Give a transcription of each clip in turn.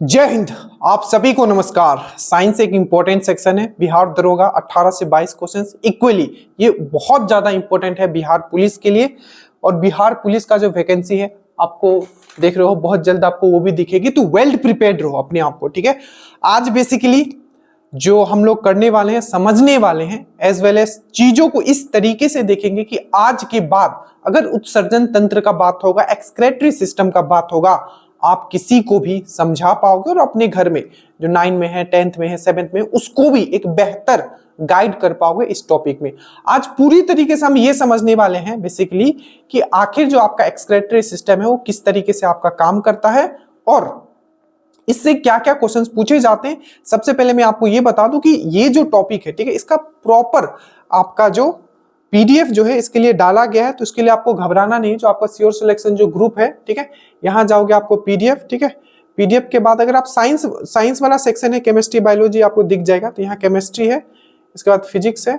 जय हिंद। आप सभी को नमस्कार। साइंस एक इंपॉर्टेंट सेक्शन है। बिहार दरोगा 18 से 22 क्वेश्चंस इक्वली ये बहुत ज्यादा इंपॉर्टेंट है बिहार पुलिस के लिए। और बिहार पुलिस का जो वैकेंसी है आपको देख रहे हो, बहुत जल्द आपको वो भी दिखेगी, तो वेल प्रिपेयर्ड रहो अपने आप को। ठीक है, आज बेसिकली जो हम लोग करने वाले हैं, समझने वाले हैं, एज वेल एज चीजों को इस तरीके से देखेंगे कि आज के बाद अगर उत्सर्जन तंत्र का बात होगा, एक्सक्रेटरी सिस्टम का बात होगा, आप किसी को भी समझा पाओगे और अपने घर में जो 9 में है, 10th में है, 7th में, उसको भी एक बेहतर गाइड कर पाओगे इस टॉपिक में। आज पूरी तरीके से हम ये समझने वाले हैं बेसिकली कि आखिर जो आपका एक्सक्रेटरी सिस्टम है वो किस तरीके से आपका काम करता है और इससे क्या क्या क्वेश्चंस पूछे जाते हैं। सबसे पहले मैं आपको ये बता दूं कि ये जो टॉपिक है, ठीक है, इसका प्रॉपर आपका जो पीडीएफ जो है इसके लिए डाला गया है, तो इसके लिए आपको घबराना नहीं। जो आपका श्योर सिलेक्शन जो ग्रुप है, ठीक है, यहाँ जाओगे आपको पीडीएफ, ठीक है, पीडीएफ के बाद अगर आप साइंस वाला सेक्शन है, केमिस्ट्री बायोलॉजी आपको दिख जाएगा, तो यहाँ केमिस्ट्री है, इसके बाद फिजिक्स है,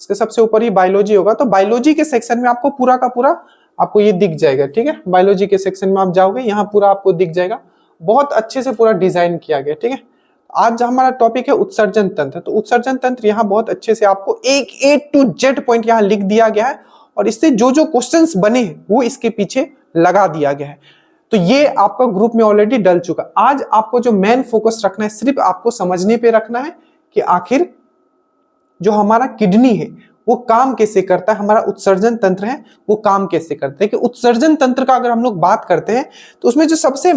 इसके सबसे ऊपर ही बायोलॉजी होगा, तो बायोलॉजी के सेक्शन में आपको पूरा का पूरा आपको ये दिख जाएगा। ठीक है, बायोलॉजी के सेक्शन में आप जाओगे, यहाँ पूरा आपको दिख जाएगा, बहुत अच्छे से पूरा डिजाइन किया गया। ठीक है, आज हमारा टॉपिक है उत्सर्जन तंत्र। तो उत्सर्जन तंत्र यहाँ बहुत अच्छे से आपको एक ए टू जेड पॉइंट यहाँ लिख दिया गया है और इससे जो जो क्वेश्चंस बने हैं वो इसके पीछे लगा दिया गया है। तो ये आपका ग्रुप में ऑलरेडी डल चुका। आज आपको जो मेन फोकस रखना है, सिर्फ आपको समझने पे रखना है कि आखिर जो हमारा किडनी है वो काम कैसे करता है, हमारा उत्सर्जन तंत्र है वो काम कैसे करता है। कि उत्सर्जन तंत्र का अगर हम लोग बात करते हैं तो उसमें जो सबसे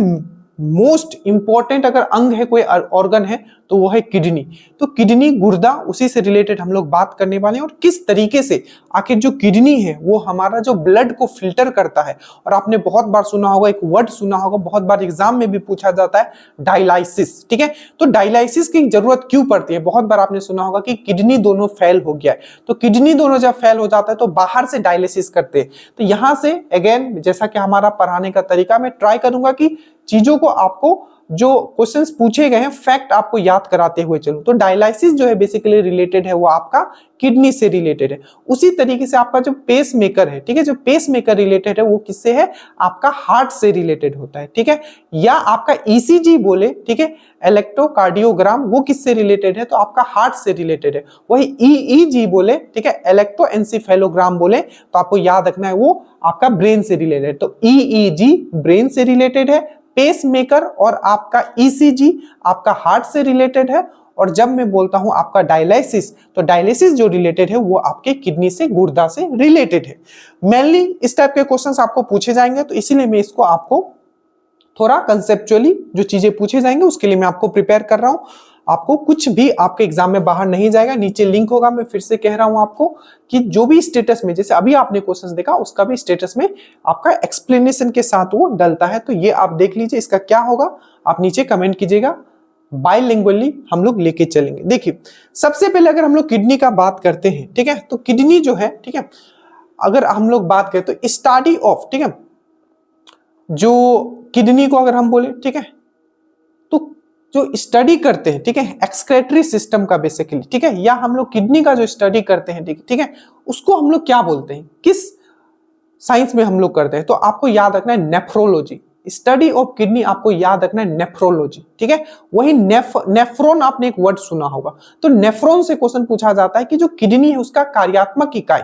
मोस्ट इंपॉर्टेंट अगर अंग है, कोई ऑर्गन है, तो वो है किडनी। तो किडनी, गुर्दा, उसी से रिलेटेड हम लोग बात करने वाले हैं और किस तरीके से आखिर जो किडनी है वो हमारा जो ब्लड को फिल्टर करता है। और आपने बहुत बार सुना होगा, एक वर्ड सुना होगा, बहुत बार एग्जाम में भी पूछा जाता है, डायलाइसिस। ठीक है, तो डायलाइसिस की जरूरत क्यों पड़ती है? बहुत बार आपने सुना होगा कि किडनी दोनों फेल हो गया है, तो किडनी दोनों जब फेल हो जाता है तो बाहर से डायलिसिस करते हैं। तो यहां से अगेन, जैसा कि हमारा पढ़ाने का तरीका, मैं ट्राई करूंगा कि चीजों को आपको जो क्वेश्चंस पूछे गए हैं फैक्ट आपको याद कराते हुए चलूं। तो डायलाइसिस जो है बेसिकली रिलेटेड है वो आपका किडनी से रिलेटेड है। उसी तरीके से आपका जो पेस मेकर है, ठीक है, जो पेस मेकर रिलेटेड है वो किससे है? आपका हार्ट से रिलेटेड होता है। ठीक है, या आपका ईसीजी बोले, ठीक है, इलेक्ट्रोकार्डियोग्राम, वो किससे रिलेटेड है? तो आपका हार्ट से रिलेटेड है। वही ईईजी बोले, ठीक है, इलेक्ट्रोएन्सेफेलोग्राम बोले, तो आपको याद रखना है वो आपका ब्रेन से रिलेटेड है। तो ईईजी ब्रेन से रिलेटेड है, पेस मेकर और आपका ईसीजी आपका हार्ट से रिलेटेड है। और जब मैं बोलता हूं आपका डायलिसिस, तो डायलिसिस जो रिलेटेड है वो आपके किडनी से, गुर्दा से रिलेटेड है। मेनली इस टाइप के क्वेश्चंस आपको पूछे जाएंगे, तो इसीलिए मैं इसको आपको थोड़ा कंसेप्चुअली जो चीजें पूछे जाएंगे उसके लिए मैं आपको प्रिपेयर कर रहा हूं। आपको कुछ भी आपके एग्जाम में बाहर नहीं जाएगा, नीचे लिंक होगा। मैं फिर से कह रहा हूं आपको कि जो भी स्टेटस में, जैसे अभी आपने क्वेश्चंस देखा, उसका भी स्टेटस में आपका एक्सप्लेनेशन के साथ वो डलता है। तो ये आप देख लीजिए, इसका क्या होगा आप नीचे कमेंट कीजिएगा। बाइलिंगुअली हम लोग लेके चलेंगे। देखिए, सबसे पहले अगर हम लोग किडनी का बात करते हैं, ठीक है, तो किडनी जो है, ठीक है, अगर हम लोग बात करें तो स्टडी ऑफ, ठीक है, जो किडनी को अगर हम बोले, ठीक है, तो जो स्टडी करते हैं, ठीक है, एक्सक्रेटरी सिस्टम का बेसिकली, ठीक है, या हम लोग किडनी का जो स्टडी करते हैं, ठीक है, उसको हम लोग क्या बोलते हैं, किस साइंस में हम लोग करते हैं? तो आपको याद रखना है नेफ्रोलॉजी। स्टडी ऑफ किडनी आपको याद रखना है नेफ्रोलॉजी। ठीक है, वही नेफ्रॉन आपने एक वर्ड सुना होगा, तो नेफ्रॉन से क्वेश्चन पूछा जाता है कि जो किडनी है उसका कार्यात्मक इकाई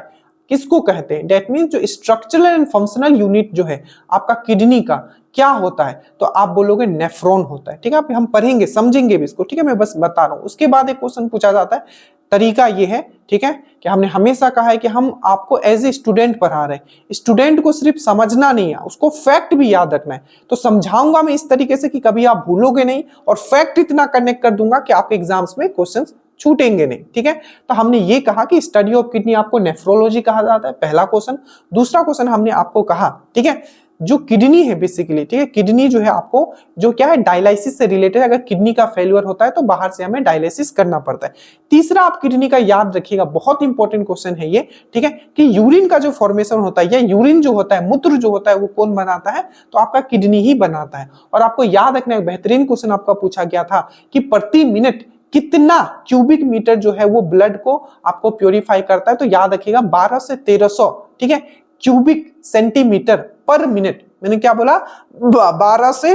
किसको कहते हैं। डेट मीन्स जो स्ट्रक्चरल एंड फंक्शनल यूनिट जो है आपका किडनी का क्या होता है, तो आप बोलोगे नेफ्रॉन होता है। ठीक है, हम पढ़ेंगे, समझेंगे भी इसको। ठीक है, मैं बस बता रहा हूं। उसके बाद एक क्वेश्चन पूछा जाता है, तरीका ये है, ठीक है, कि हमने हमेशा कहा है कि हम आपको एज ए स्टूडेंट पढ़ा रहे हैं, स्टूडेंट को सिर्फ समझना नहीं है, उसको फैक्ट भी याद रखना है। तो समझाऊंगा मैं इस तरीके से कि कभी आप भूलोगे नहीं, और फैक्ट इतना कनेक्ट कर दूंगा कि आपके एग्जाम्स में क्वेश्चन छूटेंगे नहीं। ठीक है, तो हमने ये कहा कि स्टडी ऑफ किडनी आपको नेफ्रोलॉजी कहा जाता है, पहला क्वेश्चन। दूसरा क्वेश्चन हमने आपको कहा, ठीक है, जो किडनी है बेसिकली, ठीक है, किडनी जो है आपको जो क्या है, डायलिसिस से रिलेटेड। अगर किडनी का फेल्यूर होता है तो बाहर से हमें डायलिसिस करना पड़ता है। तीसरा आप किडनी का याद रखिएगा, बहुत इंपॉर्टेंट क्वेश्चन है ये, ठीक है, कि यूरिन का जो फॉर्मेशन होता है, या यूरिन जो होता है, मूत्र जो होता है, वो कौन बनाता है? तो आपका किडनी ही बनाता है। और आपको याद रखना है, बेहतरीन क्वेश्चन आपका पूछा गया था कि प्रति मिनट कितना क्यूबिक मीटर जो है वो ब्लड को आपको प्योरीफाई करता है। तो याद रखिएगा 12 से 1300, ठीक है, क्यूबिक सेंटीमीटर पर मिनट। मैंने क्या बोला? 12 से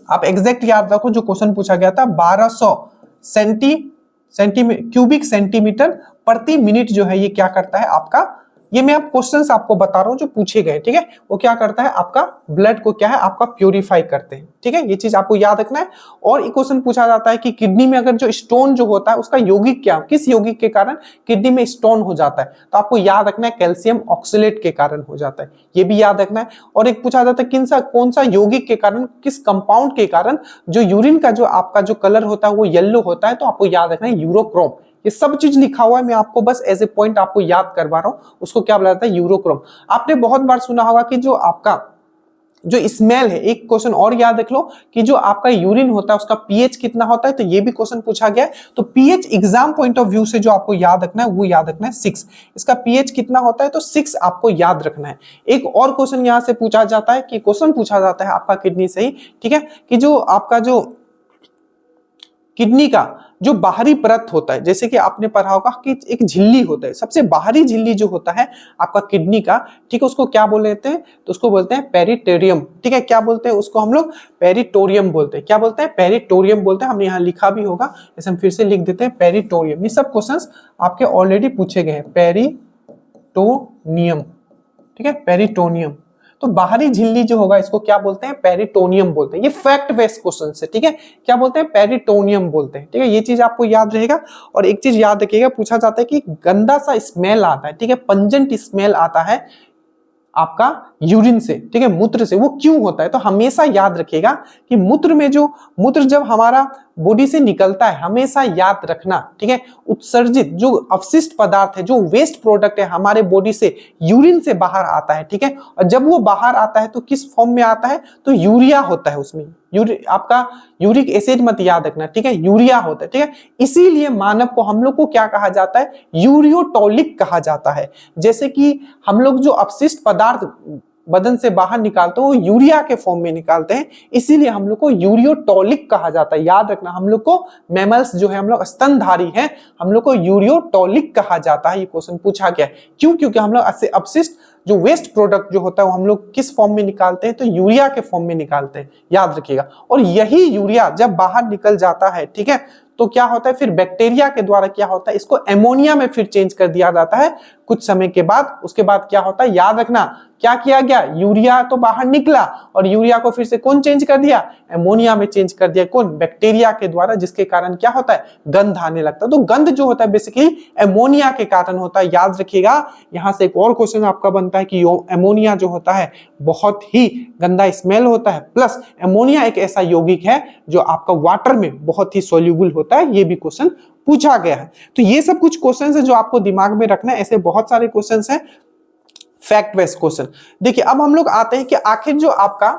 आप एग्जैक्ट याद रखो, जो क्वेश्चन पूछा गया था 1200 क्यूबिक सेंटीमीटर प्रति मिनट जो है ये क्या करता है आपका, ये मैं आप क्वेश्चंस आपको बता रहा हूं जो पूछे गए, ठीक है, वो क्या करता है आपका ब्लड को क्या है आपका प्यूरिफाई करते हैं, ठीक है, ये चीज आपको याद रखना है। और एक क्वेश्चन पूछा जाता है कि किडनी में अगर जो स्टोन जो होता है उसका यौगिक क्या, किस यौगिक के कारण किडनी में स्टोन हो जाता है, तो आपको याद रखना है कैल्शियम ऑक्सलेट के कारण हो जाता है, ये भी याद रखना है। और एक पूछा जाता है कौन सा यौगिक के कारण, किस कंपाउंड के कारण जो यूरिन का जो आपका जो कलर होता है वो येलो होता है, तो आपको याद रखना है यूरोक्रोम। ये सब चीज लिखा हुआ है, मैं आपको बस एज ए पॉइंट आपको याद करवा रहा हूं, उसको क्या बोला जाता है यूरोक्रोम। आपने बहुत बार सुना होगा कि जो आपका जो स्मेल है, एक क्वेश्चन और याद रख लो कि जो आपका यूरिन होता है उसका पीएच कितना होता है, तो ये भी क्वेश्चन पूछा गया है। तो pH exam point of view से जो आपको याद रखना है वो याद रखना है 6, इसका पीएच कितना होता है तो 6 आपको याद रखना है। एक और क्वेश्चन यहां से पूछा जाता है कि क्वेश्चन पूछा जाता है आपका किडनी से ही, ठीक है, कि जो आपका जो किडनी का जो बाहरी परत होता है, जैसे कि आपने पढ़ा होगा कि एक झिल्ली होता है, सबसे बाहरी झिल्ली जो होता है आपका किडनी का, ठीक है, उसको क्या बोलते हैं, तो उसको बोलते हैं पेरिटोरियम, ठीक है, क्या बोलते हैं उसको हम लोग पेरिटोरियम बोलते हैं, क्या बोलते हैं पेरिटोरियम बोलते हैं, हमने यहाँ लिखा भी होगा, इसे हम फिर से लिख देते हैं पेरिटोरियम। ये सब क्वेश्चंस आपके ऑलरेडी पूछे गए हैं, पेरिटोनियम, ठीक है, पेरिटोनियम। तो बाहरी झिल्ली जो होगा इसको क्या बोलते हैं पेरिटोनियम बोलते हैं, ये फैक्ट बेस्ड क्वेश्चन है, ठीक है, क्या बोलते हैं पेरिटोनियम बोलते हैं, ठीक है, ये चीज आपको याद रहेगा। और एक चीज याद रखिएगा, पूछा जाता है कि गंदा सा स्मेल आता है, ठीक है, पंजेंट स्मेल आता है आपका यूरिन से, ठीक है, मूत्र से, वो क्यों होता है, तो हमेशा याद रखिएगा कि मूत्र जब हमारा बॉडी से निकलता है, हमेशा याद रखना, ठीक है, उत्सर्जित जो अपशिष्ट पदार्थ है, जो वेस्ट प्रोडक्ट है हमारे बॉडी से यूरिन से बाहर आता है, ठीक है, और जब वो बाहर आता है तो किस फॉर्म में आता है, तो यूरिया होता है उसमें, आपका यूरिक एसिड मत याद रखना, ठीक है, यूरिया होता है, ठीक है, इसीलिए मानव को हम लोग को क्या कहा जाता है यूरियोटॉलिक कहा जाता है। जैसे कि हम लोग जो अपशिष्ट पदार्थ बदन से बाहर निकालते हैं वो यूरिया के फॉर्म में निकालते हैं, इसीलिए हम लोग को यूरियोटॉलिक कहा जाता है। याद रखना, हम लोग को मैमल्स जो है हम लोग स्तनधारी हैं, हम लोग को यूरियोटॉलिक कहा जाता है। ये क्वेश्चन पूछा गया क्यों, क्योंकि हम लोग अपशिष्ट जो वेस्ट प्रोडक्ट जो होता है वो हम लोग किस फॉर्म में निकालते हैं, तो यूरिया के फॉर्म में निकालते हैं, याद रखिएगा। और यही यूरिया जब बाहर निकल जाता है, ठीक है, तो क्या होता है फिर बैक्टीरिया के द्वारा क्या होता है, इसको एमोनिया में फिर चेंज कर दिया जाता है कुछ समय के बाद। उसके बाद क्या होता है, याद रखना क्या किया गया, यूरिया तो बाहर निकला और यूरिया को फिर से कौन चेंज कर दिया, एमोनिया में चेंज कर दिया, कौन, बैक्टीरिया के द्वारा, जिसके कारण क्या होता है गंध आने लगता है। तो गंध जो होता है बेसिकली एमोनिया के कारण होता है, याद रखिएगा। यहां से एक और क्वेश्चन आपका बनता है कि एमोनिया जो होता है बहुत ही गंदा स्मेल होता है, प्लस एमोनिया एक ऐसा यौगिक है जो आपका वाटर में बहुत ही सोल्यूबल होता है, ये भी क्वेश्चन पूछा गया है। तो ये सब कुछ क्वेश्चंस है जो आपको दिमाग में रखना है, ऐसे बहुत सारे क्वेश्चंस हैं फैक्ट बेस्ड क्वेश्चन। देखिए अब हम लोग आते हैं कि आखिर जो आपका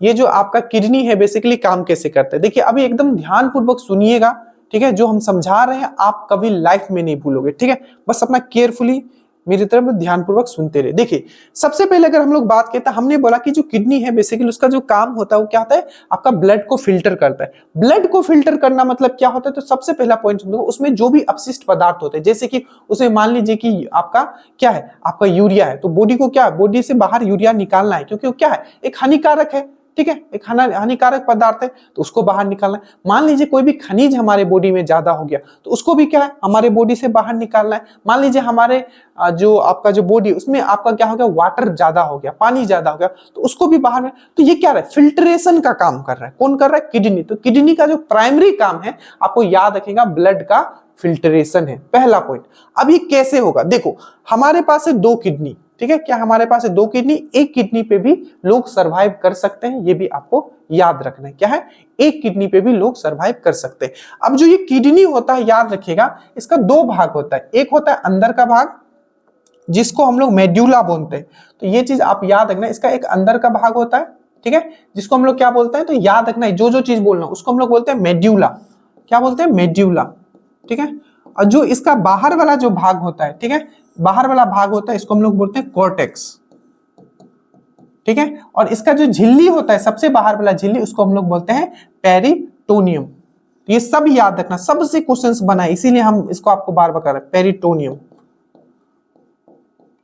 ये जो आपका किडनी है बेसिकली काम कैसे करता है। देखिए अभी एकदम ध्यानपूर्वक सुनिएगा, ठीक है, जो हम समझा रहे हैं आप कभी लाइफ में नहीं भूलोगे, ठीक है, बस अपना केयरफुली मेरी तरफ ध्यानपूर्वक सुनते रहे। देखिए सबसे पहले अगर हम लोग बात करते हैं, हमने बोला कि जो किडनी है बेसिकली उसका जो काम होता है वो क्या होता है, आपका ब्लड को फिल्टर करता है। ब्लड को फिल्टर करना मतलब क्या होता है, तो सबसे पहला पॉइंट सुनो, उसमें जो भी अपशिष्ट पदार्थ होते हैं, जैसे कि उसमें मान लीजिए कि आपका क्या है, आपका यूरिया है, तो बॉडी को क्या, बॉडी से बाहर यूरिया निकालना है, क्योंकि वो क्या है एक हानिकारक है, ठीक है, एक हानिकारक पदार्थ है, तो उसको बाहर निकालना है। मान लीजिए कोई भी खनिज हमारे बॉडी में ज्यादा हो गया, तो उसको भी क्या है हमारे बॉडी से बाहर निकालना है। मान लीजिए हमारे जो आपका जो बॉडी उसमें आपका क्या हो गया, वाटर ज्यादा हो गया, पानी ज्यादा हो गया, तो उसको भी बाहर में, तो ये क्या है फिल्ट्रेशन का काम कर रहा है। कौन कर रहा है, किडनी। तो किडनी का जो प्राइमरी काम है आपको याद रखेगा ब्लड का फिल्ट्रेशन है, पहला पॉइंट। अब ये कैसे होगा, देखो हमारे पास है 2 किडनी, ठीक है, क्या हमारे पास है 2 किडनी, एक किडनी पे भी लोग सरवाइव कर सकते हैं, ये भी आपको याद रखना है, क्या है एक किडनी पे भी लोग सरवाइव कर सकते हैं। अब जो ये किडनी होता है याद रखिएगा, इसका 2 भाग होता है, एक होता है अंदर का भाग जिसको हम लोग मेड्यूला बोलते हैं, तो ये चीज आप याद रखना, इसका एक अंदर का भाग होता है, ठीक है, जिसको हम लोग क्या बोलते हैं, तो याद रखना है जो जो चीज बोलना उसको हम लोग बोलते हैं मेड्यूला, क्या बोलते हैं मेड्यूला, ठीक है। और जो इसका बाहर वाला जो भाग होता है, ठीक है, बाहर वाला भाग होता है इसको हम लोग बोलते हैं कॉर्टेक्स, ठीक है, और इसका जो झिल्ली होता है सबसे बाहर वाला झिल्ली उसको हम लोग बोलते हैं पेरिटोनियम। ये सब याद रखना, सबसे क्वेश्चंस बनाए, इसीलिए हम इसको आपको बार बार कर रहे हैं पेरिटोनियम,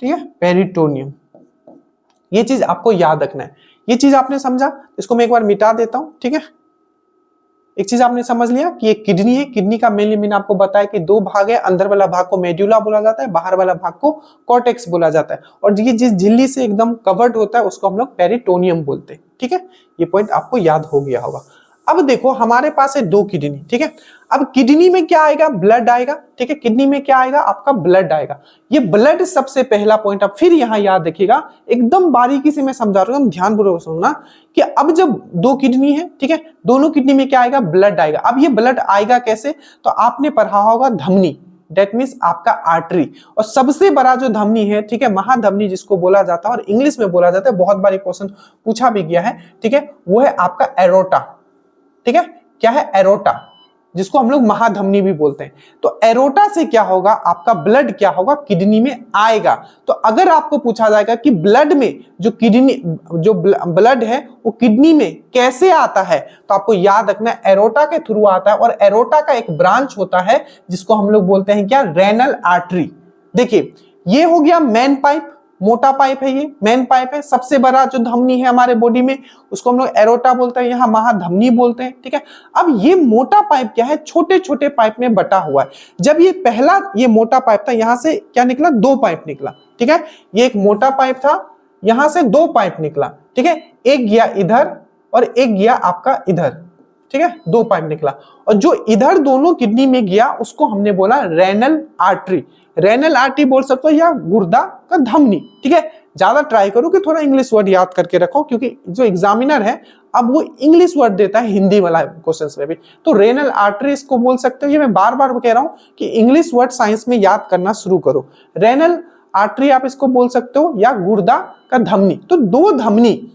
ठीक है, पेरिटोनियम, ये चीज आपको याद रखना है। ये चीज आपने समझा, इसको मैं एक बार मिटा देता हूं, ठीक है, एक चीज आपने समझ लिया कि ये किडनी है। किडनी का मेनली मैंने आपको बताया कि दो भाग है, अंदर वाला भाग को मेड्यूला बोला जाता है, बाहर वाला भाग को कॉर्टेक्स बोला जाता है, और ये जिस झिल्ली से एकदम कवर्ड होता है उसको हम लोग पेरिटोनियम बोलते हैं। ठीक है, ये पॉइंट आपको याद हो गया होगा। अब देखो हमारे पास है दो किडनी, ठीक है। अब किडनी में क्या आएगा, ब्लड आएगा, ठीक है। किडनी में क्या आएगा, आपका ब्लड आएगा। ये ब्लड सबसे पहला पॉइंट आप फिर यहां याद रखिएगा, एकदम बारीकी से मैं समझा रहा हूं, ध्यानपूर्वक सुनना कि अब जब दो किडनी है, ठीक है, दोनों किडनी में क्या आएगा, ब्लड आएगा। अब ये ब्लड आएगा कैसे, तो आपने पढ़ा होगा धमनी, डेट मीन्स आपका आर्टरी, और सबसे बड़ा जो धमनी है, ठीक है, महाधमनी जिसको बोला जाता है और इंग्लिश में बोला जाता है, बहुत बार क्वेश्चन पूछा भी गया है, ठीक है, वो है आपका एरोटा। ठीक है, क्या है, एरोटा, जिसको हम लोग महाधमनी भी बोलते हैं। तो एरोटा से क्या होगा, आपका ब्लड क्या होगा, किडनी में आएगा। तो अगर आपको पूछा जाएगा कि ब्लड में जो किडनी जो ब्लड है वो किडनी में कैसे आता है, तो आपको याद रखना एरोटा के थ्रू आता है, और एरोटा का एक ब्रांच होता है जिसको हम लोग बोलते हैं क्या, रेनल आर्टरी। देखिए ये हो गया मेन पाइप, मोटा पाइप है, ये मेन पाइप है, सबसे बड़ा जो धमनी है हमारे बॉडी में उसको हम लोग एरोटा बोलते हैं, यहाँ महाधमनी बोलते हैं। ठीक है, अब ये मोटा पाइप क्या है, छोटे छोटे पाइप में बटा हुआ है। जब ये पहला ये मोटा पाइप था, यहां से क्या निकला, दो पाइप निकला। ठीक है, ये एक मोटा पाइप था, यहां से दो पाइप निकला। ठीक है, एक गया इधर और एक गया आपका इधर। ठीक है, दो पाइप निकला, और जो इधर दोनों किडनी में गया उसको हमने बोला रेनल आर्टरी। रेनल आर्टरी बोल सकते हो या गुर्दा का धमनी। ठीक है, ज्यादा ट्राई करो कि थोड़ा इंग्लिश वर्ड याद करके रखो, क्योंकि जो एग्जामिनर है अब वो इंग्लिश वर्ड देता है हिंदी वाला क्वेश्चंस में भी। तो रेनल आर्टरी इसको बोल सकते हो। ये मैं बार बार कह रहा हूं कि इंग्लिश वर्ड साइंस में याद करना शुरू करो। रेनल आर्टरी आप इसको बोल सकते हो, या गुर्दा का धमनी। तो दो धमनी,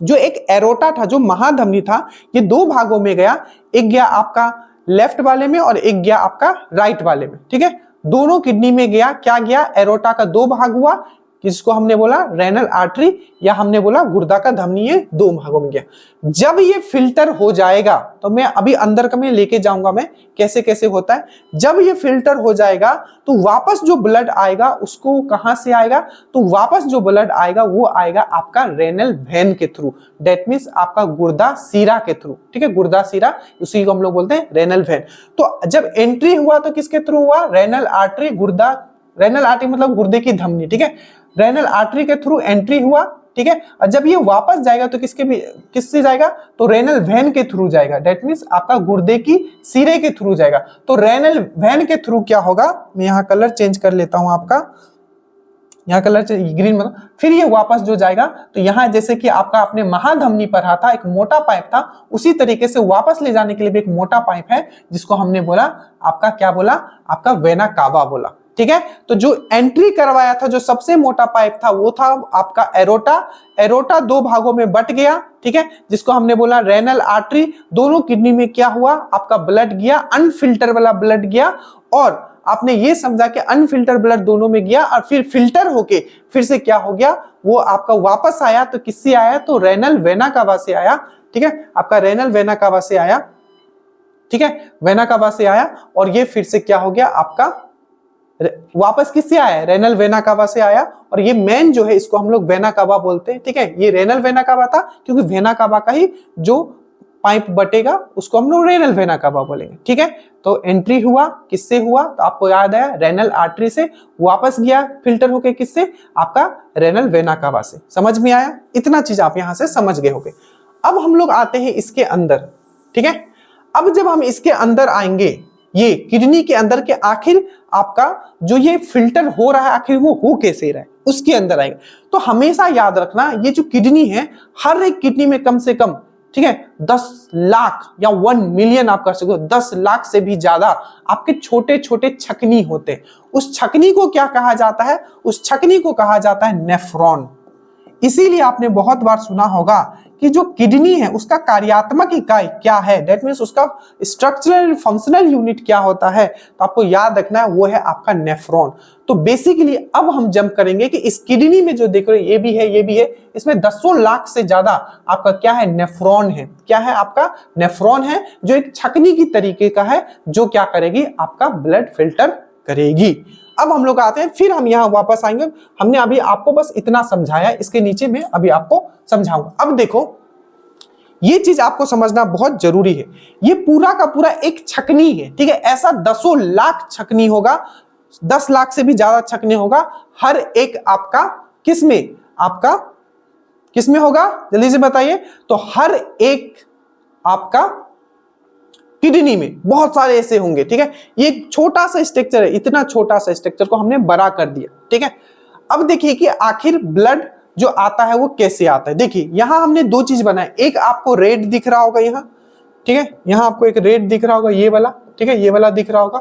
जो एक एरोटा था, जो महाधमनी था, ये दो भागों में गया। एक गया आपका लेफ्ट वाले में और एक गया आपका राइट वाले में। ठीक है, दोनों किडनी में गया, क्या गया, एरोटा का दो भाग हुआ, जिसको हमने बोला रेनल आर्टरी, या हमने बोला गुर्दा का धमनी, ये दो भागों में गया। जब ये फिल्टर हो जाएगा, तो मैं अभी अंदर का मैं लेके जाऊंगा मैं कैसे कैसे होता है। जब ये फिल्टर हो जाएगा तो वापस जो ब्लड आएगा उसको कहां से आएगा, तो वापस जो ब्लड आएगा वो आएगा आपका रेनल वेन के थ्रू, डेट मीन्स आपका गुर्दा सीरा के थ्रू। ठीक है, गुर्दा सीरा, उसी को हम लोग बोलते हैं रेनल वेन। तो जब एंट्री हुआ तो किसके थ्रू हुआ, रेनल आर्टरी, गुर्दा, रेनल आर्टरी मतलब गुर्दे की धमनी। ठीक है, रेनल आर्टरी के थ्रू एंट्री हुआ। ठीक है, और जब ये वापस जाएगा तो किससे जाएगा, तो रेनल वेन के थ्रू जाएगा, डेट मीन्स आपका गुर्दे की सिरे के थ्रू जाएगा। तो रेनल वेन के थ्रू क्या होगा, मैं यहाँ कलर चेंज कर लेता हूं आपका, यहाँ कलर ग्रीन मतलब, फिर ये वापस जो जाएगा तो यहाँ जैसे कि आपका आपने महाधमनी पढ़ा था, एक मोटा पाइप था, उसी तरीके से वापस ले जाने के लिए भी एक मोटा पाइप है, जिसको हमने बोला आपका क्या बोला, आपका वेना कावा बोला। ठीक है, तो जो एंट्री करवाया था, जो सबसे मोटा पाइप था, वो था आपका एरोटा। एरोटा दो भागों में बट गया। ठीक है, जिसको हमने बोला रेनल आर्टरी। दोनों किडनी में क्या हुआ, आपका ब्लड गया, अनफिल्टर वाला ब्लड गया, और आपने ये समझा कि अनफिल्टर ब्लड दोनों में गया, और फिर फिल्टर होके फिर से क्या हो गया, वो आपका वापस आया। तो किससे आया, तो रेनल वेना कावा से आया। ठीक है, आपका रेनल वेना कावा से आया। ठीक है, वेना कावा से आया, और ये फिर से क्या हो गया, आपका वापस किससे आया, रेनल वेना कावा से आया। और ये मेन जो है इसको हम लोग वेना कावा बोलते हैं। ठीक है, ये रेनल वेना कावा था, क्योंकि वेना कावा का ही जो पाइप बटेगा उसको हम लोग रेनल वेना कावा बोलेंगे। ठीक है, तो एंट्री हुआ, किससे हुआ, तो आपको याद आया रेनल आर्टरी से, वापस गया फिल्टर होके किससे, आपका रेनल वेना कावा से। समझ में आया, इतना चीज आप यहां से समझ गए होंगे। अब हम लोग आते हैं इसके अंदर। ठीक है, अब जब हम इसके अंदर आएंगे, ये किडनी के अंदर के आखिर आपका जो ये फिल्टर हो रहा है, आखिर वो हो कैसे रहा है, उसके अंदर आएंगे। तो हमेशा याद रखना, ये जो किडनी है, हर एक किडनी में कम से कम, ठीक है, 10 लाख या 1 मिलियन आप कर सकते हो, 10 लाख से भी ज्यादा आपके छोटे छोटे छकनी होते हैं। उस छकनी को क्या कहा जाता है, उस छकनी को कहा जाता है नेफ्रॉन। इसीलिए आपने बहुत बार सुना होगा कि जो किडनी है उसका कार्यात्मक इकाई क्या है, दैट मीन्स उसका स्ट्रक्चरल फंक्शनल यूनिट क्या होता है, तो आपको याद रखना है वो है आपका नेफ्रॉन। तो बेसिकली अब हम जंप करेंगे कि इस किडनी में जो देख रहे हो, ये भी है, ये भी है, इसमें 10 लाख से ज्यादा आपका क्या है, नेफ्रॉन है। क्या है, आपका नेफ्रॉन है, जो एक छकनी की तरीके का है, जो क्या करेगी, आपका ब्लड फिल्टर करेगी। अब हम लोग आते हैं, फिर हम यहाँ वापस आएंगे। हमने अभी आपको बस इतना समझाया, इसके नीचे में अभी आपको समझाऊंगा। अब देखो, ये चीज आपको समझना बहुत जरूरी है। ये पूरा का पूरा एक छकनी है, ठीक है। ऐसा 10 लाख छकनी होगा, 10 लाख से भी ज्यादा छकनी होगा हर एक आपका किसमें, आपका किसमें होगा, जल्दी से बताइए। तो हर एक आपका किडनी में बहुत सारे ऐसे होंगे, ठीक है। ये छोटा सा स्ट्रक्चर है, इतना छोटा सा स्ट्रक्चर को हमने बड़ा कर दिया, ठीक है। अब देखिए कि आखिर ब्लड जो आता है वो कैसे आता है। देखिए यहां हमने दो चीज बनाए, एक आपको रेड दिख रहा होगा यहाँ, ठीक है। यहां आपको एक रेड दिख रहा होगा, ये वाला, ठीक है, ये वाला दिख रहा होगा,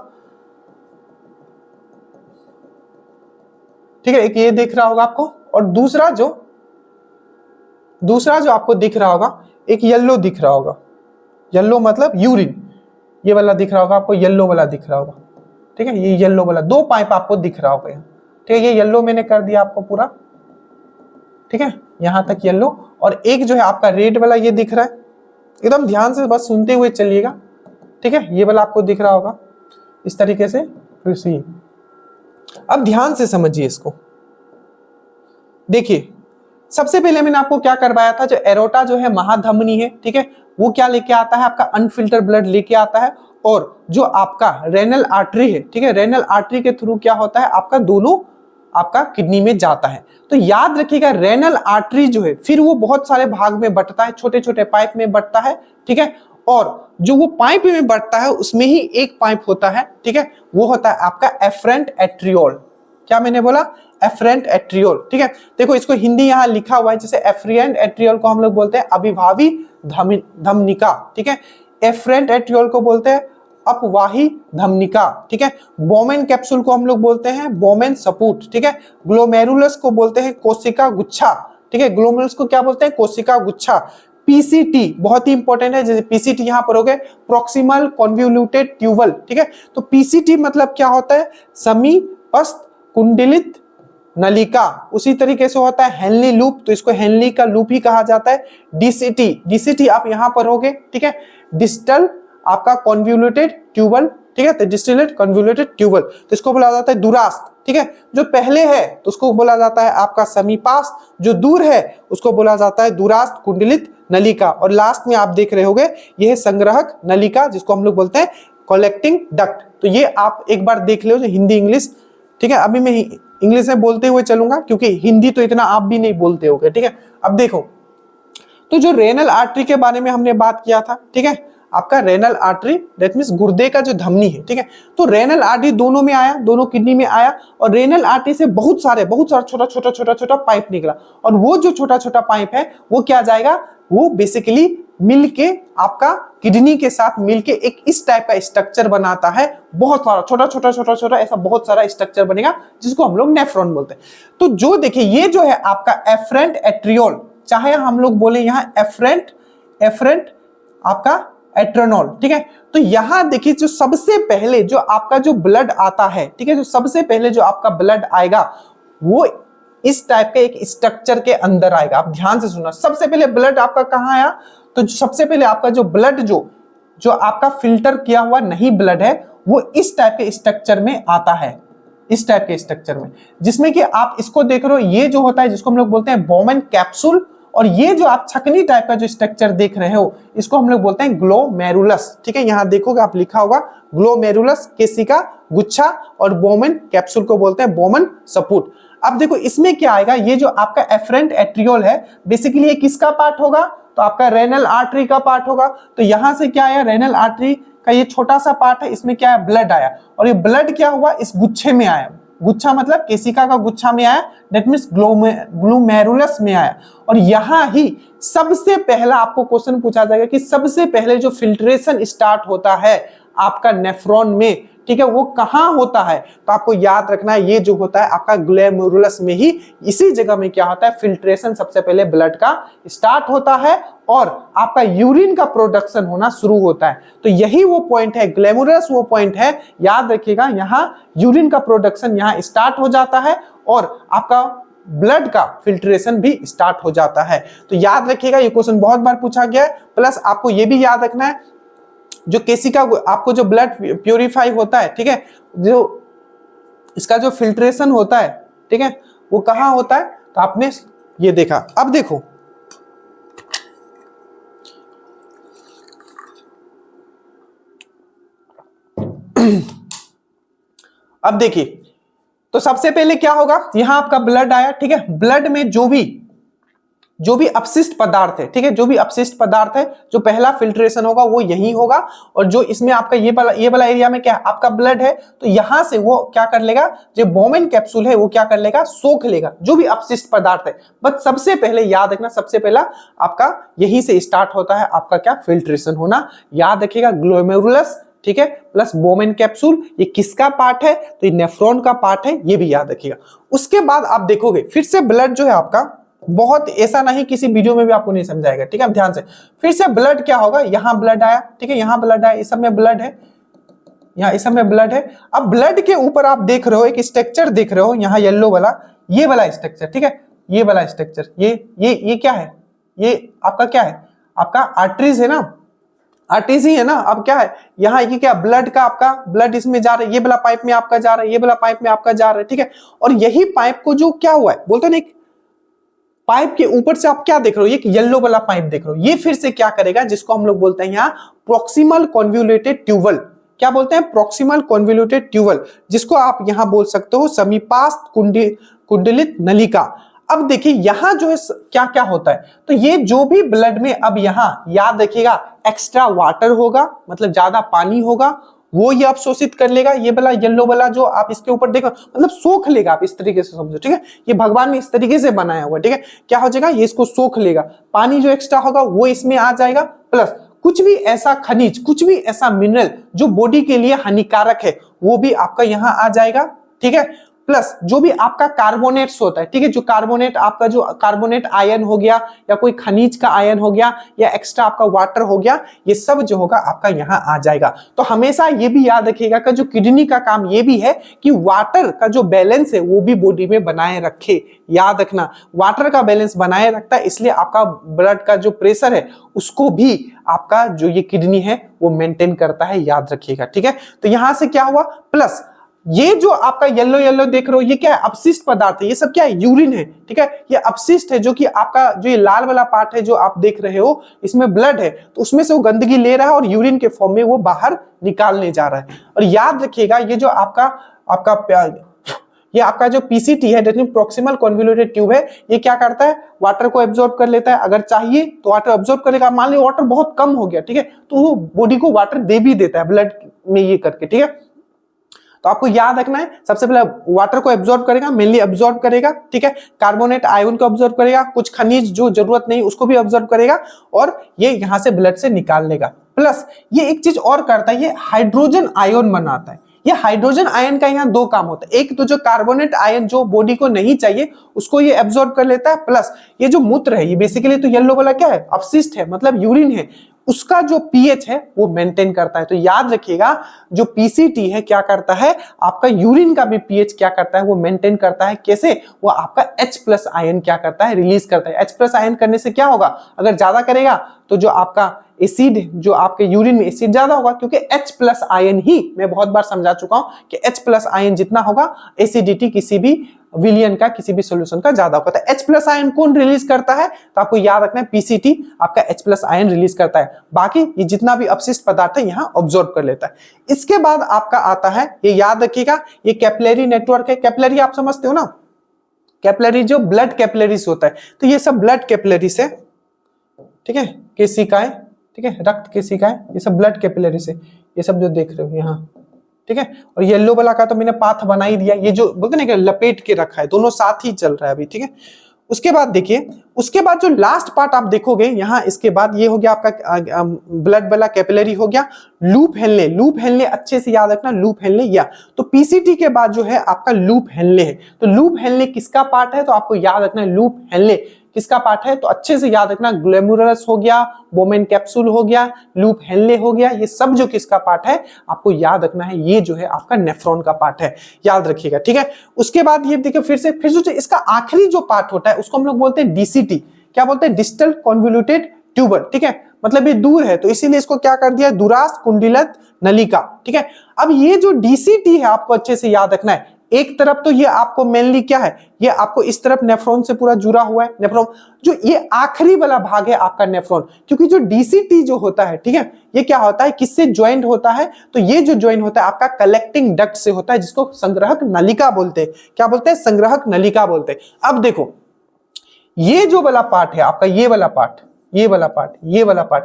ठीक है, एक ये दिख रहा होगा आपको। और दूसरा जो आपको दिख रहा होगा, एक येलो दिख रहा होगा, येलो मतलब यूरिन, ये वाला दिख रहा होगा आपको, येलो वाला दिख रहा होगा, ठीक है। ये येलो वाला 2 पाइप आपको दिख रहा होगा यहाँ, ठीक है। ये येलो मैंने कर दिया आपको पूरा, ठीक है, यहां तक येलो। और एक जो है आपका रेड वाला ये दिख रहा है, एकदम ध्यान से बस सुनते हुए चलिएगा, ठीक है। ये वाला आपको दिख रहा होगा इस तरीके से, फिर से। अब ध्यान से समझिए इसको, देखिए सबसे पहले मैंने आपको क्या करवाया था, जो एरोटा जो है महाधमनी है, ठीक है, वो क्या लेके आता है, आपका अनफिल्टर ब्लड लेके आता है। और जो आपका रेनल आर्टरी है, ठीक है, रेनल आर्टरी के थ्रू क्या होता है, आपका दोनों आपका किडनी में जाता है। तो याद रखिएगा रेनल आर्टरी जो है फिर वो बहुत सारे भाग में बंटता है, छोटे छोटे पाइप में बंटता है, ठीक है। और जो वो पाइप में बढ़ता है उसमें ही एक पाइप होता है, ठीक है, वो होता है आपका एफरेंट एट्रियोल। क्या मैंने बोला, एफरेंट एट्रियोल, ठीक है। देखो इसको हिंदी यहाँ लिखा हुआ है, जैसे एफरेंट एट्रियोल को हम लोग बोलते हैं अभिभावी धमनिका, ठीक है। एफरेंट एट्रियोल को बोलते हैं अपवाही धमनिका, ठीक है। बोमेन कैप्सूल को हम लोग बोलते हैं बोमेन सपूट, ठीक है। ग्लोमेरुलस को बोलते हैं कोशिका गुच्छा, ठीक है। ग्लोमेरुलस को क्या बोलते हैं, कोशिका गुच्छा। पीसीटी बहुत ही इंपॉर्टेंट है, जैसे पीसीटी यहां पर हो गए प्रॉक्सिमल कन्वोल्यूटेड ट्यूबल, ठीक है। तो पीसीटी मतलब क्या होता है, समीपस्थ कुंडलित नलिका। उसी तरीके से होता है हेनली लूप, तो इसको हेनली का लूप ही कहा जाता है। डीसीटी, डीसीटी आप यहां पर होगे, ठीक है, डिस्टल आपका कन्वोल्यूटेड ट्यूबल, ठीक है, तो डिस्टिलेट कन्वोल्यूटेड ट्यूबल, तो इसको बोला जाता है दूरास्थ, ठीक है। जो पहले है तो उसको बोला जाता है आपका समीपास्थ, जो दूर है उसको बोला जाता है दूरास्थ कुंडलित नलिका। और लास्ट में आप देख रहे होगे यह है संग्राहक नलिका, जिसको हम लोग बोलते हैं कलेक्टिंग डक्ट। तो ये आप एक बार देख लो, जो हिंदी इंग्लिश, ठीक है। अभी मैं इंग्लिश में बोलते हुए चलूंगा क्योंकि हिंदी तो इतना आप भी नहीं बोलते होगे, ठीक है। अब देखो, तो जो रेनल आर्टरी के बारे में हमने बात किया था, ठीक है, आपका रेनल आर्टरी दैट मींस गुर्दे का जो धमनी है, ठीक है। तो रेनल आर्टरी दोनों में आया, दोनों किडनी में आया, और रेनल आर्टरी से बहुत सारा छोटा पाइप निकला। और वो जो छोटा छोटा पाइप है वो क्या जाएगा, वो बेसिकली मिलके आपका किडनी के साथ मिलके एक इस टाइप का स्ट्रक्चर बनाता है। बहुत सारा छोटा ऐसा बहुत सारा स्ट्रक्चर बनेगा, जिसको हम लोग नेफ्रॉन बोलते हैं। तो जो देखिए ये जो है आपका एफरेंट एट्रियोल, चाहे हम लोग बोले यहाँ एफरेंट आपका एट्रेनॉल, ठीक है। तो यहां देखिए जो सबसे पहले जो आपका जो ब्लड आता है, ठीक है, जो सबसे पहले जो आपका ब्लड आएगा वो इस टाइप के एक स्ट्रक्चर के अंदर आएगा। आप ध्यान से सुनना, सबसे पहले ब्लड आपका कहां आया, तो सबसे पहले आपका जो ब्लड जो आपका फिल्टर किया हुआ नहीं ब्लड है वो इस टाइप के स्ट्रक्चर में आता है, इस टाइप के स्ट्रक्चर में, जिसमें कि आप इसको देख रहे हो, ये जो होता है जिसको हम लोग बोलते हैं बोमेन कैप्सूल। और ये जो आप छकनी टाइप का जो स्ट्रक्चर देख रहे हो इसको हम लोग बोलते हैं ग्लोमेरुलस, ठीक है। यहां देखोगे आप लिखा होगा ग्लोमेरुलस केशिका गुच्छा, और बोमेन कैप्सूल को बोलते हैं बोमेन सपूट। अब देखो इसमें क्या आएगा, ये जो आपका एफरेंट एट्रियोल है बेसिकली ये किसका पार्ट होगा, तो आपका रेनल आर्टरी का पार्ट होगा। तो यहां से क्या आया, रेनल आर्टरी का ये छोटा सा पार्ट है, इसमें क्या है, ब्लड आया, और ये ब्लड क्या हुआ, इस गुच्छे में आया। गुच्छा मतलब केशिका का गुच्छा में आया, दैट मींस ग्लोमेरुलस में आया। और यहां ही सबसे पहला आपको क्वेश्चन पूछा जाएगा कि सबसे पहले जो फिल्ट्रेशन स्टार्ट होता है आपका नेफ्रॉन में, ठीक है, वो कहां होता है, तो आपको याद रखना है ये जो होता है आपका ग्लोमेरुलस में ही, इसी जगह में क्या होता है, फिल्ट्रेशन सबसे पहले ब्लड का स्टार्ट होता है और आपका यूरिन का प्रोडक्शन होना शुरू होता है। तो यही वो पॉइंट है, ग्लोमेरुलस वो पॉइंट है, याद रखिएगा, यहां यूरिन का प्रोडक्शन यहां स्टार्ट हो जाता है और आपका ब्लड का फिल्ट्रेशन भी स्टार्ट हो जाता है। तो याद रखिएगा ये क्वेश्चन बहुत बार पूछा गया है। प्लस आपको ये भी याद रखना है जो केशिका आपको जो ब्लड प्यूरिफाई होता है, ठीक है, जो इसका जो फिल्ट्रेशन होता है, ठीक है, वो कहां होता है, तो आपने ये देखा। अब देखो अब देखिए, तो सबसे पहले क्या होगा, यहां आपका ब्लड आया, ठीक है। ब्लड में जो भी अपशिष्ट पदार्थ है, ठीक है, जो भी अपशिष्ट पदार्थ है, जो पहला फिल्ट्रेशन होगा वो यही होगा। और जो इसमें आपका ये वाला एरिया में क्या है, आपका ब्लड है, तो यहां से वो क्या कर लेगा, जो बोमेन कैप्सूल है वो क्या कर लेगा, सोख लेगा जो भी अपशिष्ट पदार्थ है। बट सबसे पहले याद रखना, सबसे पहला आपका यहीं से स्टार्ट होता है आपका क्या, फिल्ट्रेशन होना। याद रखिएगा, ग्लोमेरुलस, ठीक है, प्लस बोमेन कैप्सूल, ये किसका पार्ट है, तो ये नेफ्रॉन का पार्ट है, ये भी याद रखिएगा। उसके बाद आप देखोगे फिर से ब्लड जो है आपका, बहुत ऐसा नहीं किसी वीडियो में भी आपको नहीं समझाएगा, ठीक है, ध्यान से। फिर से ब्लड क्या होगा, यहां ब्लड आया, ठीक है, यहां ब्लड आया, इस सब में ब्लड है, यहाँ इस सब में ब्लड है। अब ब्लड के ऊपर आप देख रहे हो एक स्ट्रक्चर देख रहे हो, यहाँ येलो वाला, ये वाला स्ट्रक्चर, ठीक है, ये वाला स्ट्रक्चर, ये क्या है, ये आपका क्या है, आपका आर्टरीज है ना, आर्टरीज ही है ना। अब क्या है, यहाँ ये क्या, ब्लड का आपका ब्लड इसमें जा रहा है, ये वाला पाइप में आपका जा रहा है, ये वाला पाइप में आपका जा रहा है, ठीक है। और यही पाइप को जो क्या हुआ है, बोलते हैं ना, पाइप के ऊपर से आप क्या देख रहे हो, एक येलो वाला पाइप देख रहे हो, ये फिर से क्या करेगा, जिसको हम लोग बोलते हैं यहाँ प्रोक्सिमल कॉन्वोल्यूटेड ट्यूबल। क्या बोलते हैं, प्रोक्सिमल कॉन्वोल्यूटेड ट्यूबल, जिसको आप यहां बोल सकते हो समीपास्त कुंडलित नलिका। अब देखिए यहां जो है क्या क्या होता है, तो ये जो भी ब्लड में, अब यहां याद रखिएगा एक्स्ट्रा वाटर होगा, मतलब ज्यादा पानी होगा, वो ये अवशोषित कर लेगा। ये वाला येलो वाला जो आप इसके ऊपर देखो, मतलब सोख लेगा, आप इस तरीके से समझो, ठीक है। ये भगवान ने इस तरीके से बनाया हुआ, ठीक है। क्या हो जाएगा, ये इसको सोख लेगा, पानी जो एक्स्ट्रा होगा वो इसमें आ जाएगा, प्लस कुछ भी ऐसा खनिज, कुछ भी ऐसा मिनरल जो बॉडी के लिए हानिकारक है वो भी आपका यहाँ आ जाएगा, ठीक है। प्लस जो भी आपका कार्बोनेट्स होता है, ठीक है, जो कार्बोनेट आपका जो कार्बोनेट आयन हो गया, या कोई खनिज का आयन हो गया, या एक्स्ट्रा आपका वाटर हो गया, ये सब जो होगा आपका यहाँ आ जाएगा। तो हमेशा ये भी याद रखिएगा कि जो किडनी का काम ये भी है कि वाटर का जो बैलेंस है वो भी बॉडी में बनाए रखे। याद रखना, वाटर का बैलेंस बनाए रखता है, इसलिए आपका ब्लड का जो प्रेशर है उसको भी आपका जो ये किडनी है वो मेंटेन करता है, याद रखिएगा, ठीक है। तो यहां से क्या हुआ, प्लस ये जो आपका येलो येलो देख रहे हो, ये क्या है, अपशिष्ट पदार्थ है, ये सब क्या है, यूरिन है, ठीक है। ये अपशिष्ट है, जो कि आपका जो ये लाल वाला पार्ट है जो आप देख रहे हो, इसमें ब्लड है, तो उसमें से वो गंदगी ले रहा है और यूरिन के फॉर्म में वो बाहर निकालने जा रहा है। और याद रखिएगा, ये जो ये आपका जो पीसीटी है, प्रोक्सिमल कॉन्वोल्यूटेड ट्यूब है, ये क्या करता है, वाटर को एब्जॉर्ब कर लेता है। अगर चाहिए तो वाटर एब्जॉर्ब करेगा, मान लो वाटर बहुत कम हो गया, ठीक है, तो वो बॉडी को वाटर दे भी देता है ब्लड में, ये करके, ठीक है। तो आपको याद रखना है, सबसे पहले वाटर को एब्जॉर्ब करेगा, मेनली एब्जॉर्ब करेगा, ठीक है, कार्बोनेट आयन को एब्जॉर्ब करेगा, कुछ खनिज जो जरूरत नहीं उसको भी एब्जॉर्ब करेगा, और ये यहां से ब्लड से निकाल लेगा। प्लस ये एक चीज और करता है, ये हाइड्रोजन आयन बनाता है। ये हाइड्रोजन आयन का यहाँ दो काम होता है, एक तो जो कार्बोनेट आयन जो बॉडी को नहीं चाहिए उसको ये एब्जॉर्ब कर लेता है, प्लस ये जो मूत्र है, ये बेसिकली तो येलो वाला क्या है, अपशिष्ट है, मतलब यूरिन है, उसका जो पीएच है वो मेंटेन करता है। तो याद रखिएगा, जो पीसीटी है क्या करता है, आपका यूरिन का भी पीएच क्या करता है, वो मेंटेन करता है। कैसे, वो आपका H+ आयन क्या करता है, रिलीज करता है। H+ आयन करने से क्या होगा, अगर ज्यादा करेगा तो जो आपका एसिड, जो आपके यूरिन में एसिड ज्यादा होगा, क्योंकि H+ आयन ही, मैं बहुत बार समझा चुका हूं कि H+ आयन जितना होगा, एसिडिटी किसी भी विलियन का, किसी भी सॉल्यूशन का ज्यादा होता है। H+ आयन कौन रिलीज करता है, तो आपको याद रखना है पीसीटी आपका H+ आयन रिलीज करता है। बाकी ये जितना भी अपशिष्ट पदार्थ है यहाँ ऑब्जॉर्व कर लेता है। इसके बाद आपका आता है, ये याद रखिएगा, ये कैपिलरी नेटवर्क है। कैपिलरी आप समझते हो ना, कैपिलरी जो ब्लड कैपिलरीज होता है, तो ये सब ब्लड कैपिलरीज है, ठीक है, केशिकाएं, ठीक है, रक्त केशिकाएं, ये सब ब्लड कैपिलरीज है, ये सब जो देख रहे हो यहाँ, ठीक है। और येलो वाला का तो मैंने पाथ बना ही दिया, ये जो बोलते ना कि लपेट के रखा है, दोनों साथ ही चल रहा है अभी, ठीक है। उसके बाद देखिए, उसके बाद जो लास्ट पार्ट आप देखोगे यहाँ, इसके बाद ये हो गया आपका ब्लड वाला कैपिलरी हो गया। लूप हेनले, लूप हेनले अच्छे से याद रखना, लूप हेनले, या तो पीसीटी के बाद जो है आपका लूप हेनले है। तो लूप हेनले किसका पार्ट है, तो आपको याद रखना है लूप हेनले किसका पार्ट है, तो अच्छे से याद रखना, ग्लोमेरुलस हो गया, बोमेन कैप्सूल हो गया, लूप हेनले हो गया, ये सब जो किसका पार्ट है आपको याद रखना है, ये जो है आपका नेफ्रॉन का पार्ट है, याद रखिएगा, ठीक है। उसके बाद ये देखिए, फिर जो इसका आखिरी जो पार्ट होता है उसको हम लोग बोलते हैं डीसीटी। क्या बोलते हैं, डिस्टल कॉन्वोल्यूटेड ट्यूबल, ठीक है, मतलब ये दूर है तो इसीलिए इसको क्या कर दिया, दूरास्थ कुंडलित नलिका, ठीक है। अब ये जो डीसीटी है आपको अच्छे से याद रखना है, एक तरफ तो ये आपको मेनली क्या है, ये आपको इस तरफ नेफ्रॉन से पूरा जुड़ा हुआ है, नेफ्रॉन जो ये आखिरी वाला भाग है आपका नेफ्रॉन, क्योंकि जो डीसीटी जो होता है, ठीक है, ये क्या होता है, किससे ज्वाइंट होता है, तो ये जो ज्वाइंट होता है आपका कलेक्टिंग डक्ट से होता है, जिसको संग्राहक नलिका बोलते हैं। क्या बोलते हैं, संग्राहक नलिका बोलते हैं। अब देखो ये जो वाला पार्ट है आपका, ये वाला पार्ट, ये वाला पार्ट, ये वाला पार्ट,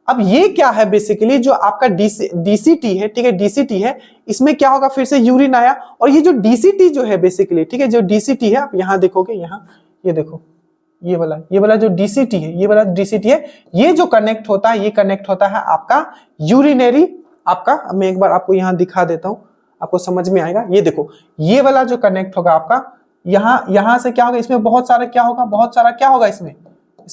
अब ये क्या है बेसिकली, जो आपका डीसीटी है, ठीक है, डीसीटी है, इसमें क्या होगा, फिर से यूरिन आया, और ये जो डीसीटी जो है बेसिकली, ठीक है, जो डीसीटी है, आप यहां देखोगे, यहां ये देखो, ये वाला जो डीसीटी है, ये वाला डीसीटी है, ये जो कनेक्ट होता है, ये कनेक्ट होता है आपका यूरिनरी, आपका मैं एक बार आपको यहां दिखा देता हूं, आपको समझ में आएगा। ये देखो, ये वाला जो कनेक्ट होगा आपका, यहां से क्या होगा, इसमें बहुत सारा क्या होगा, बहुत सारा क्या होगा, इसमें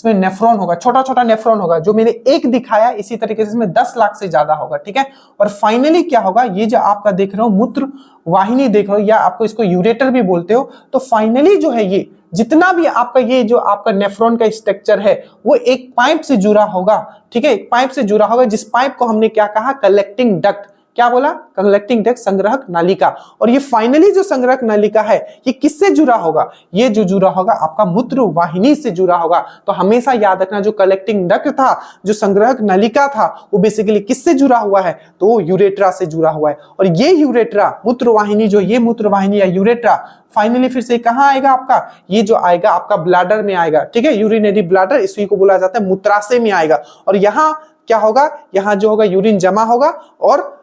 नेफ्रॉन होगा, छोटा छोटा नेफ्रॉन होगा, जो मैंने एक दिखाया, इसी तरीके से इसमें 10 लाख से ज्यादा होगा, ठीक है। और फाइनली क्या होगा, ये जो आपका देख रहे हो मूत्र वाहिनी देख रहे हो, या आपको इसको यूरेटर भी बोलते हो, तो फाइनली जो है ये जितना भी आपका ये जो आपका नेफ्रॉन का स्ट्रक्चर है, वो एक पाइप से जुड़ा होगा, ठीक है, एक पाइप से जुड़ा होगा, जिस पाइप को हमने क्या कहा, कलेक्टिंग डक्ट। क्या बोला, कलेक्टिंग डक्ट, संग्राहक नलिका। और ये फाइनली जो संग्राहक नलिका है, ये किससे जुड़ा होगा, ये जो जुड़ा होगा आपका मूत्र वाहिनी से जुड़ा होगा। तो हमेशा याद रखना, जो कलेक्टिंग डक्ट था, जो संग्राहक नलिका था, वो बेसिकली किससे जुड़ा हुआ है, तो वो यूरेट्रा से जुड़ा हुआ है। और ये यूरेट्रा, मूत्र वाहिनी, जो ये मूत्र वाहिनी या यूरेट्रा फाइनली फिर से कहां आएगा आपका, ये जो आएगा आपका ब्लैडर में आएगा, ठीक है, यूरिनरी ब्लैडर, इसी को बोला जाता है, मूत्राशय में आएगा। और यहाँ क्या होगा, यहाँ जो होगा यूरिन जमा होगा, और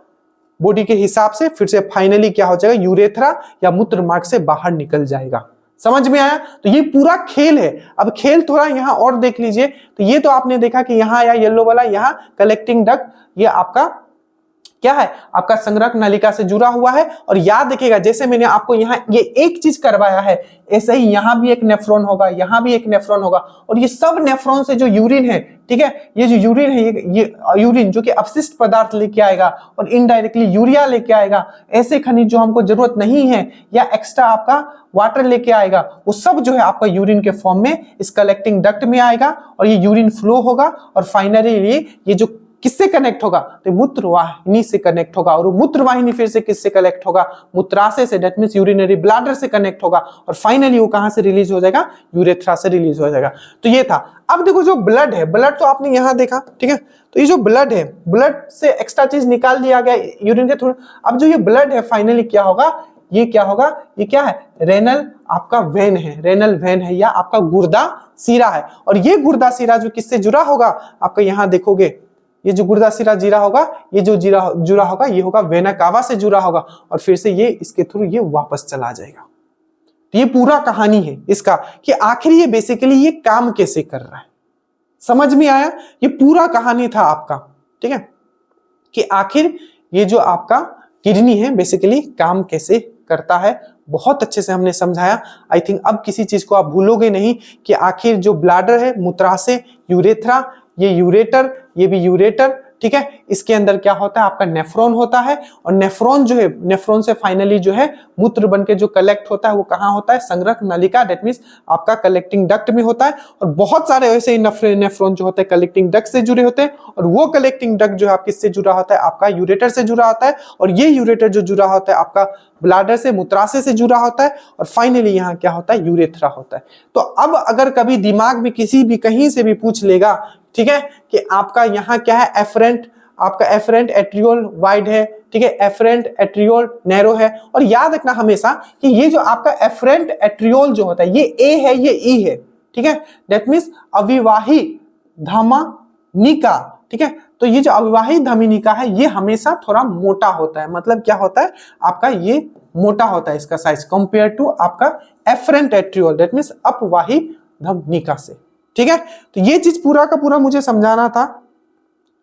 बॉडी के हिसाब से फिर से फाइनली क्या हो जाएगा, यूरेथ्रा या मूत्र मार्ग से बाहर निकल जाएगा। समझ में आया। तो ये पूरा खेल है। अब खेल थोड़ा यहाँ और देख लीजिए, तो ये तो आपने देखा कि यहाँ आया येलो वाला, यहाँ कलेक्टिंग डक्ट, ये आपका क्या है, आपका संग्राहक नलिका से जुड़ा हुआ है। और याद रखिएगा, जैसे मैंने आपको यहाँ ये एक चीज करवाया है, ऐसे ही यहाँ भी एक नेफ्रॉन होगा, यहाँ भी एक नेफ्रॉन होगा, और ये सब नेफ्रॉन से जो यूरिन है, ठीक है, ये जो यूरिन है, ये यूरिन जो कि अपशिष्ट पदार्थ लेके आएगा और इनडायरेक्टली यूरिया लेके आएगा, ऐसे खनिज जो हमको जरूरत नहीं है, या एक्स्ट्रा आपका वाटर लेके आएगा, वो सब जो है आपका यूरिन के फॉर्म में इस कलेक्टिंग डक्ट में आएगा, और ये यूरिन फ्लो होगा, और फाइनली ये जो किससे कनेक्ट होगा, तो मूत्र वाहिनी से कनेक्ट होगा, और मूत्र वाहिनी फिर से किससे कनेक्ट होगा, मूत्राशय से, दैट मींस यूरिनरी ब्लैडर से कनेक्ट होगा, और फाइनली वो कहां से रिलीज हो जाएगा, यूरेथ्रा से रिलीज हो जाएगा। तो ये था। अब देखो जो ब्लड है, ब्लड तो आपने यहां देखा, ठीक है, तो ये जो ब्लड है, ब्लड से एक्स्ट्रा चीज निकाल दिया गया यूरिन के थ्रू। अब जो ये ब्लड है फाइनली क्या होगा, ये क्या होगा, ये क्या है, रेनल आपका वेन है, रेनल वेन है, या आपका गुर्दा सिरा है। और ये गुर्दा सिरा जो किससे जुड़ा होगा, आपका यहां देखोगे, ये जो गुर्दा सिरा जुड़ा होगा, ये जो जुड़ा होगा, ये होगा वेना कावा से जुड़ा होगा, और फिर से ये इसके थ्रू ये वापस चला जाएगा। तो ये पूरा कहानी है इसका, कि आखिर ये बेसिकली ये काम कैसे कर रहा है। समझ में आया, ये पूरा कहानी था आपका, ठीक है, कि आखिर ये जो आपका किडनी है बेसिकली काम कैसे करता है। बहुत अच्छे से हमने समझाया। आई थिंक अब किसी चीज को आप भूलोगे नहीं, कि आखिर जो ब्लैडर है, मूत्राशय, यूरेथ्रा, ये यूरेटर, ये भी यूरेटर, ठीक है, इसके अंदर क्या होता है, आपका नेफ्रॉन होता है, और नेफ्रॉन जो है, नेफ्रॉन से फाइनली जो है मूत्र बनके जो कलेक्ट होता है, वो कहाँ होता है, संग्राहक नलिका, दैट मींस आपका कलेक्टिंग डक्ट में होता है। और बहुत सारे ऐसे ही नेफ्रॉन जो होते हैं कलेक्टिंग डक्ट से जुड़े होते हैं, और वो कलेक्टिंग डक्ट जो है किससे जुड़ा होता है, आपका यूरेटर से जुड़ा होता है, और ये यूरेटर जो जुड़ा होता है आपका ब्लैडर से, मूत्राशय से जुड़ा होता है, और फाइनली यहाँ क्या होता है, यूरेथ्रा होता है। तो अब अगर कभी दिमाग में किसी भी कहीं से भी पूछ लेगा, ठीक है, कि आपका यहाँ क्या है, एफरेंट, आपका एफरेंट एट्रियोल वाइड है, ठीक है, एफरेंट एट्रियोल नैरो है। और याद रखना हमेशा कि ये जो आपका एफरेंट एट्रियोल जो होता है, ये ए है, ये ई है, ठीक है, दैट मींस अविवाही धमनिका, ठीक है। तो ये जो अविवाही धमनिका है, ये हमेशा थोड़ा मोटा होता है। मतलब क्या होता है, आपका ये मोटा होता है इसका साइज कंपेयर टू आपका एफरेंट एट्रियोल, दैट मींस अपवाही धमनिका से, ठीक है। तो ये चीज पूरा का पूरा मुझे समझाना था,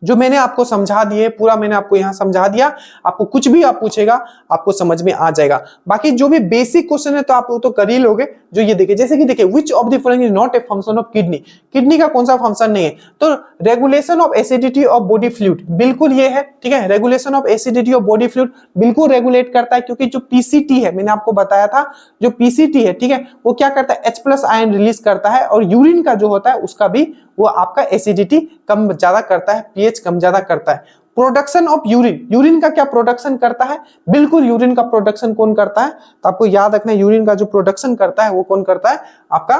जो मैंने आपको समझा दिए, पूरा मैंने आपको यहां समझा दिया। आपको कुछ भी आप पूछेगा आपको समझ में आ जाएगा। बाकी जो भी बेसिक क्वेश्चन है तो आप वो तो कर ही लोगे। जो ये देखिए, जैसे कि देखिए, which of the following is not a function of kidney, kidney का कौन सा फंक्शन नहीं है, तो regulation of acidity of body fluid, बिल्कुल ये है, ठीक है, regulation of acidity of body fluid बिल्कुल रेगुलेट करता है, क्योंकि जो पीसीटी है, मैंने आपको बताया था, जो पीसीटी है, ठीक है, वो क्या करता है, H+ आयन रिलीज करता है, और यूरिन का जो होता है उसका भी वो आपका एसिडिटी कम ज्यादा करता है, पीएच कम ज्यादा करता है। प्रोडक्शन ऑफ यूरिन, यूरिन का क्या प्रोडक्शन करता है? बिल्कुल यूरिन का प्रोडक्शन कौन करता है? तो आपको याद रखना है यूरिन का जो प्रोडक्शन करता है वो कौन करता है? आपका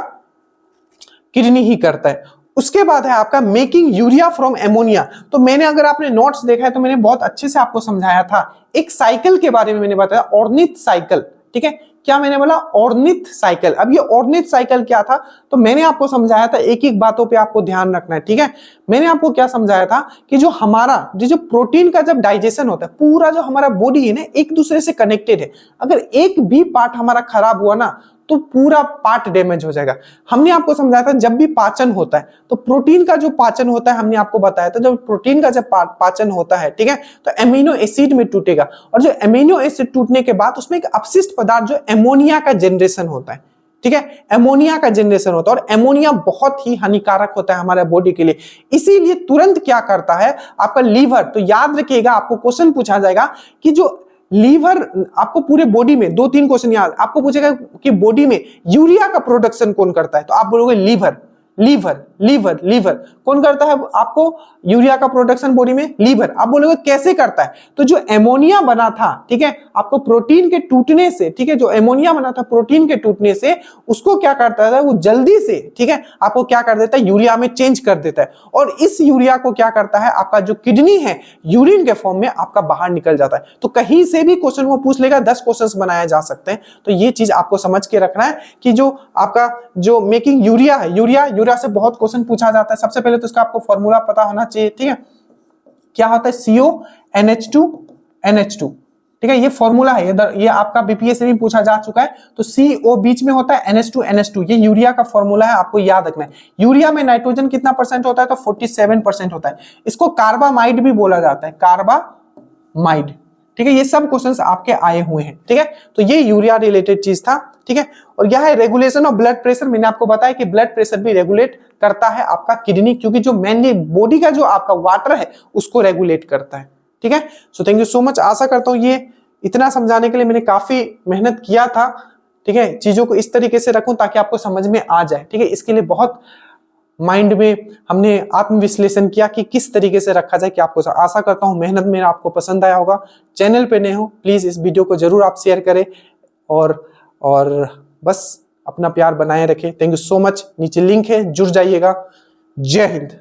किडनी ही करता है। उसके बाद है आपका मेकिंग यूरिया फ्रॉम एमोनिया। तो मैंने, अगर आपने नोट्स देखा है तो मैंने बहुत अच्छे से आपको समझाया था, एक साइकिल के बारे में मैंने बताया, ऑर्निथ साइकिल। ठीक है, क्या मैंने बोला? ऑर्निथ साइकिल। अब ये ऑर्निथ साइकिल क्या था? तो मैंने आपको समझाया था, एक एक बातों पे आपको ध्यान रखना है। ठीक है, मैंने आपको क्या समझाया था कि जो हमारा जो प्रोटीन का जब डाइजेशन होता है, पूरा जो हमारा बॉडी है ना एक दूसरे से कनेक्टेड है। अगर एक भी पार्ट हमारा खराब हुआ ना तो पूरा पार्ट डैमेज हो जाएगा। हमने आपको समझाया था जब भी पाचन होता है तो प्रोटीन का जो पाचन होता है, हमने आपको बताया था जब प्रोटीन का जब पाचन होता है, ठीक है, तो एमिनो एसिड में टूटेगा, और जो एमिनो एसिड टूटने के बाद उसमें एक अपशिष्ट पदार्थ जो एमोनिया का जनरेशन होता है। ठीक है, एमोनिया का जनरेशन होता है, और एमोनिया बहुत ही हानिकारक होता है हमारे बॉडी के लिए। इसीलिए तुरंत क्या करता है आपका लीवर, तो याद रखिएगा आपको क्वेश्चन पूछा जाएगा कि जो लीवर, आपको पूरे बॉडी में 2-3 क्वेश्चन याद, आपको पूछेगा कि बॉडी में यूरिया का प्रोडक्शन कौन करता है, तो आप बोलोगे लीवर। लीवर लीवर लीवर कौन करता है आपको यूरिया का प्रोडक्शन बॉडी में? लीवर। आप बोलोगे कैसे करता है? तो जो एमोनिया बना था, ठीक है, आपको प्रोटीन के टूटने से, ठीक है, जो एमोनिया बना था प्रोटीन के टूटने से, उसको क्या करता है वो जल्दी से, ठीक है, आपको क्या कर देता है? यूरिया में चेंज कर देता है, और इस यूरिया को क्या करता है आपका जो किडनी है यूरिन के फॉर्म में आपका बाहर निकल जाता है। तो कहीं से भी क्वेश्चन वो पूछ लेगा, 10 क्वेश्चन बनाए जा सकते हैं। तो ये चीज आपको समझ के रखना है कि जो आपका जो मेकिंग यूरिया है, यूरिया से बहुत क्वेश्चन पूछा जाता है। सबसे पहले तो इसका आपको फॉर्मूला पता होना चाहिए। ठीक है, क्या होता है? CONH2NH2। ठीक है, ये फॉर्मूला है, ये आपका बीपीएस से भी पूछा जा चुका है। तो CO बीच में होता है, NH2NH2, ये यूरिया का फॉर्मूला है, आपको याद रखना है। यूरिया में नाइट्रोजन कितना परसेंट होता है? तो 47% होता है। इसको कार्बामाइड भी बोला जाता है, कार्बामाइड। ठीक है, ये सब क्वेश्चंस आपके आए हुए हैं। ठीक है, तो ये यूरिया रिलेटेड चीज था। ठीक है, और यह है रेगुलेशन ऑफ ब्लड प्रेशर। मैंने आपको बताया कि ब्लड प्रेशर भी रेगुलेट करता है आपका किडनी, क्योंकि जो मेनली बॉडी का जो आपका वाटर है उसको रेगुलेट करता है। ठीक है, so thank you so much. आशा करता हूं ये इतना समझाने के लिए मैंने काफी मेहनत किया था। ठीक है, चीजों को इस तरीके से रखूं ताकि आपको समझ में आ जाए। ठीक है, इसके लिए बहुत माइंड में हमने आत्मविश्लेषण किया कि किस तरीके से रखा जाए कि आपको। आशा करता हूं मेहनत मेरा आपको पसंद आया होगा। चैनल पे नए हो प्लीज इस वीडियो को जरूर आप शेयर करें, और बस अपना प्यार बनाए रखें। Thank you so much. नीचे लिंक है, जुड़ जाइएगा। जय हिंद।